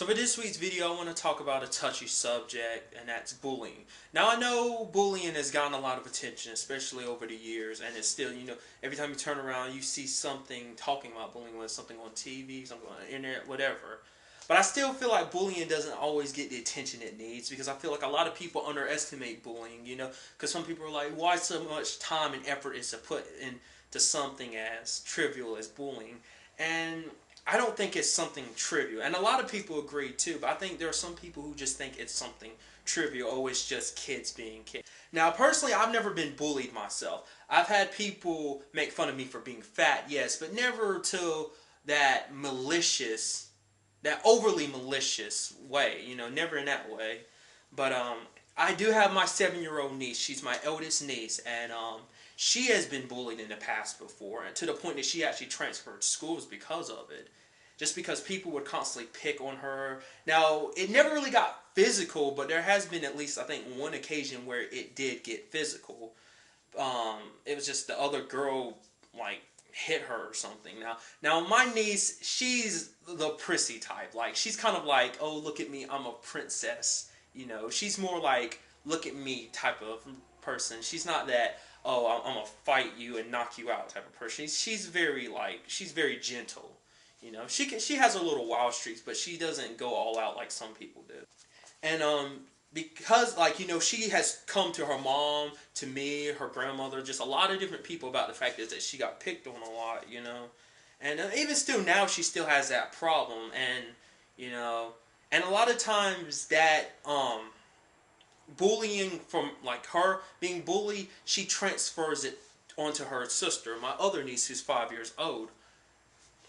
So for this week's video, I want to talk about a touchy subject, and that's bullying. Now I know bullying has gotten a lot of attention, especially over the years, and it's still, every time you turn around, you see something talking about bullying, whether it's something on TV, something on the internet, whatever. But I still feel like bullying doesn't always get the attention it needs, because I feel like a lot of people underestimate bullying, because some people are like, why so much time and effort is to put into something as trivial as bullying? And I don't think it's something trivial, and a lot of people agree too, but I think there are some people who just think it's something trivial. Oh, it's just kids being kids. Now, personally, I've never been bullied myself. I've had people make fun of me for being fat, yes, but never to that malicious, that overly malicious way, never in that way. But I do have my 7-year-old niece. She's my eldest niece, and she has been bullied in the past before, and to the point that she actually transferred schools because of it. Just because people would constantly pick on her. Now, it never really got physical, but there has been at least, I think, one occasion where it did get physical. It was just the other girl, like, hit her or something. Now my niece, she's the prissy type. Like, she's kind of like, oh, look at me, I'm a princess. She's more like, look at me type of person. She's not that, oh, I'm gonna fight you and knock you out type of person. She's very gentle. She has a little wild streaks, but she doesn't go all out like some people do. And because she has come to her mom, to me, her grandmother, just a lot of different people about the fact that she got picked on a lot, and even still now she still has that problem, and a lot of times that bullying from her being bullied, she transfers it onto her sister, my other niece who's 5 years old.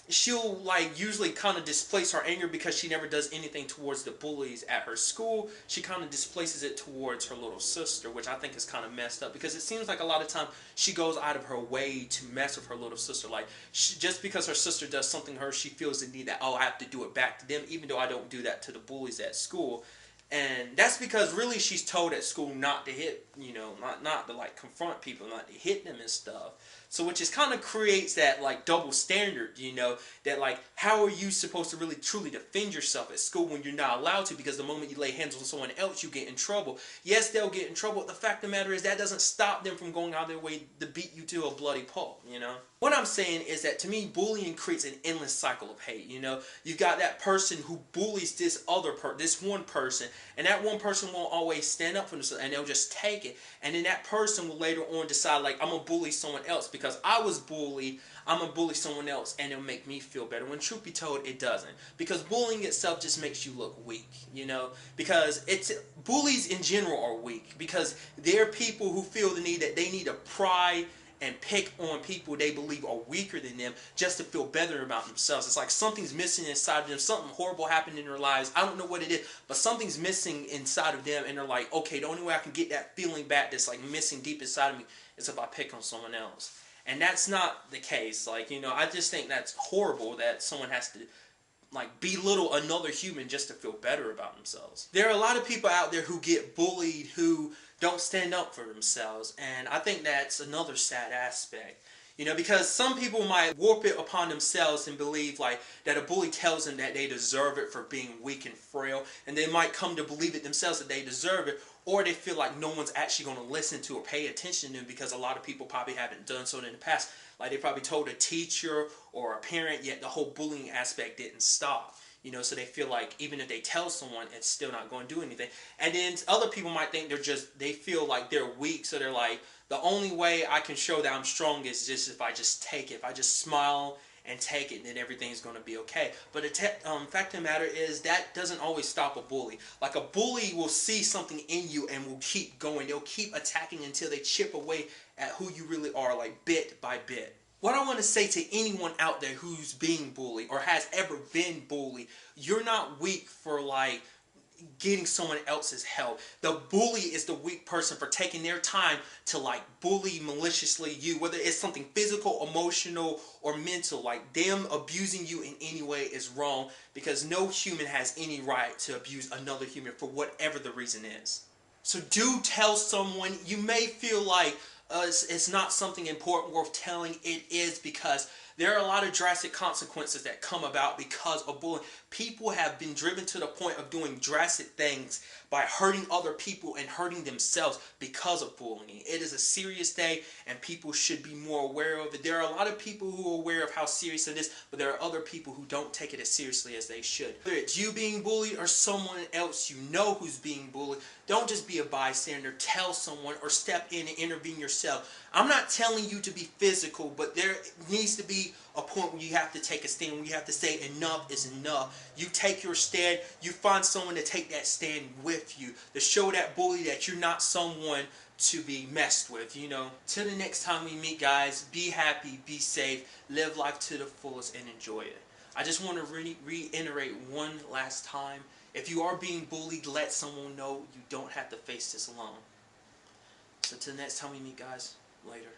She'll usually kind of displace her anger because she never does anything towards the bullies at her school. She kind of displaces it towards her little sister, which I think is kind of messed up, because it seems like a lot of time she goes out of her way to mess with her little sister. Just because her sister does something to her, she feels the need that, oh, I have to do it back to them, even though I don't do that to the bullies at school. And that's because really she's told at school not to hit, not to confront people, not to hit them and stuff. So which just kind of creates that double standard, that how are you supposed to really truly defend yourself at school when you're not allowed to, because the moment you lay hands on someone else, you get in trouble. Yes, they'll get in trouble. The fact of the matter is that doesn't stop them from going out of their way to beat you to a bloody pulp, What I'm saying is that to me, bullying creates an endless cycle of hate, You've got that person who bullies this one person, and that one person won't always stand up for themselves, and they'll just take it. And then that person will later on decide, I'm going to bully someone else because I was bullied, I'm going to bully someone else, and it'll make me feel better. When truth be told, it doesn't. Because bullying itself just makes you look weak, Because bullies in general are weak, because they're people who feel the need that they need to pry and pick on people they believe are weaker than them just to feel better about themselves. It's like something's missing inside of them. Something horrible happened in their lives. I don't know what it is, but something's missing inside of them, and they're like, okay, the only way I can get that feeling back that's missing deep inside of me is if I pick on someone else. And that's not the case. I just think that's horrible that someone has to belittle another human just to feel better about themselves. There are a lot of people out there who get bullied who don't stand up for themselves, and I think that's another sad aspect. Because some people might warp it upon themselves and believe that a bully tells them that they deserve it for being weak and frail, and they might come to believe it themselves that they deserve it, or they feel like no one's actually going to listen to or pay attention to them because a lot of people probably haven't done so in the past. They probably told a teacher or a parent, yet the whole bullying aspect didn't stop. So they feel like even if they tell someone, it's still not going to do anything. And then other people might think they feel like they're weak, so they're like, the only way I can show that I'm strong is just if I just take it. If I just smile and take it, then everything's going to be okay. But the fact of the matter is that doesn't always stop a bully. A bully will see something in you and will keep going. They'll keep attacking until they chip away at who you really are, bit by bit. What I want to say to anyone out there who's being bullied or has ever been bullied, you're not weak for getting someone else's help. The bully is the weak person for taking their time to bully maliciously you, whether it's something physical, emotional, or mental. Them abusing you in any way is wrong, because no human has any right to abuse another human for whatever the reason is. So do tell someone. You may feel it's not something important worth telling. It is, because there are a lot of drastic consequences that come about because of bullying. People have been driven to the point of doing drastic things by hurting other people and hurting themselves because of bullying. It is a serious thing, and people should be more aware of it. There are a lot of people who are aware of how serious it is, but there are other people who don't take it as seriously as they should. Whether it's you being bullied or someone else you know who's being bullied, don't just be a bystander. Tell someone or step in and intervene yourself. I'm not telling you to be physical, but there needs to be a point where you have to take a stand, where you have to say enough is enough. You take your stand, you find someone to take that stand with you, to show that bully that you're not someone to be messed with, you know. Till the next time we meet, guys, be happy, be safe, live life to the fullest, and enjoy it. I just want to reiterate one last time. If you are being bullied, let someone know. You don't have to face this alone. So till next time we meet, guys, later.